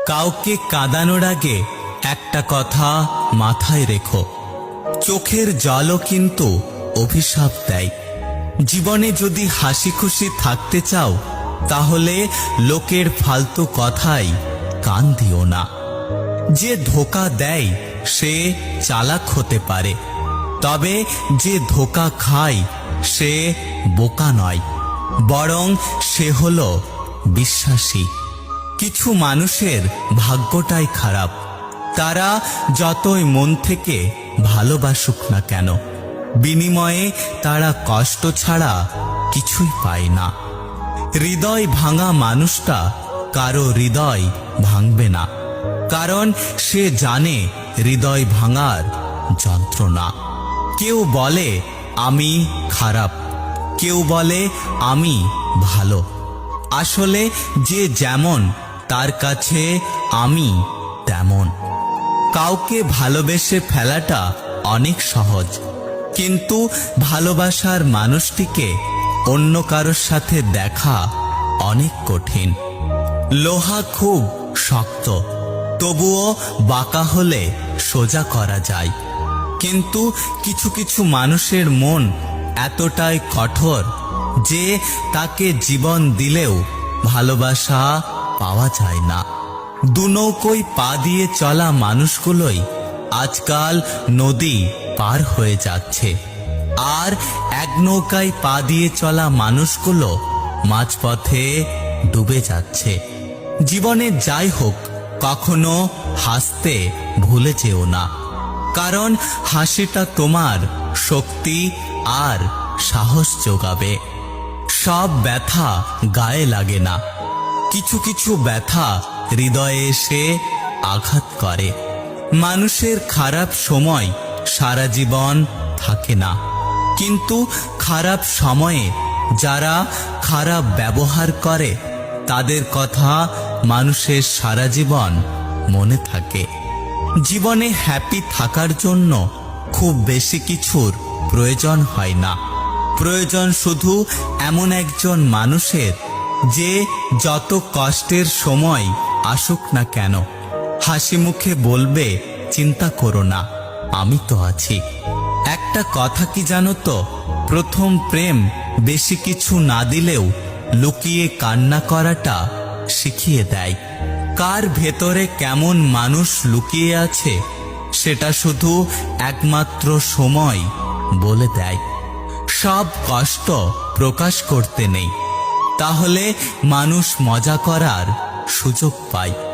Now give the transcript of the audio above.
কাউকে কাঁদানোর আগে একটা কথা মাথায় রেখো, চোখের জলও কিন্তু অভিশাপ দেয়। জীবনে যদি হাসি খুশি থাকতে চাও, তাহলে লোকের ফালতু কথায় কান দিও না। যে ধোঁকা দেয় সে চালাক হতে পারে, তবে যে ধোঁকা খায় সে বোকা নয়, বরং সে হলো বিশ্বাসী। কিছু মানুষের ভাগ্যটাই খারাপ, তারা যতই মন থেকে ভালোবাসুক না কেন, বিনিময়ে তারা কষ্ট ছাড়া কিছুই পায় না। হৃদয় ভাঙা মানুষটা কারো হৃদয় ভাঙবে না, কারণ সে জানে হৃদয় ভাঙার যন্ত্রণা। কেউ বলে আমি খারাপ, কেউ বলে আমি ভালো। আসলে যে যেমন তার কাছে আমি তেমন। কাউকে ভালোবেসে ফেলাটা অনেক সহজ, কিন্তু ভালোবাসার মানুষটিকে অন্য কারোর সাথে দেখা অনেক কঠিন। লোহা খুব শক্ত, তবুও বাঁকা হলে সোজা করা যায়, কিন্তু কিছু কিছু মানুষের মন এতটাই কঠোর যে তাকে জীবন দিলেও ভালোবাসা পাওয়া যায় না। দুনৌকোয় পা দিয়ে চলা মানুষগুলোই আজকাল নদী পার হয়ে যাচ্ছে, আর এক নৌকায় পা দিয়ে চলা মানুষগুলো মাঝপথে ডুবে যাচ্ছে। জীবনে যাই হোক, কখনো হাসতে ভুলে যেও না, কারণ হাসিটা তোমার শক্তি আর সাহস যোগাবে। সব ব্যথা গায়ে লাগে না, কিছু কিছু ব্যথা হৃদয়ে এসে আঘাত করে। মানুষের খারাপ সময় সারা জীবন থাকে না, কিন্তু খারাপ সময়ে যারা খারাপ ব্যবহার করে তাদের কথা মানুষের সারা জীবন মনে থাকে। জীবনে হ্যাপি থাকার জন্য খুব বেশি কিছুর প্রয়োজন হয় না, প্রয়োজন শুধু এমন একজন মানুষের যে যত কষ্টের সময় আসুক না কেন হাসি মুখে বলবে, চিন্তা করো না, আমি তো আছি। একটা কথা কি জানো তো, প্রথম প্রেম বেশি কিছু না দিলেও লুকিয়ে কান্না করাটা শিখিয়ে দেয়। কার ভেতরে কেমন মানুষ লুকিয়ে আছে সেটা শুধু একমাত্র সময় বলে দেয়। সব কষ্ট প্রকাশ করতে নেই, তাহলে মানুষ মজা করার সুযোগ পায়।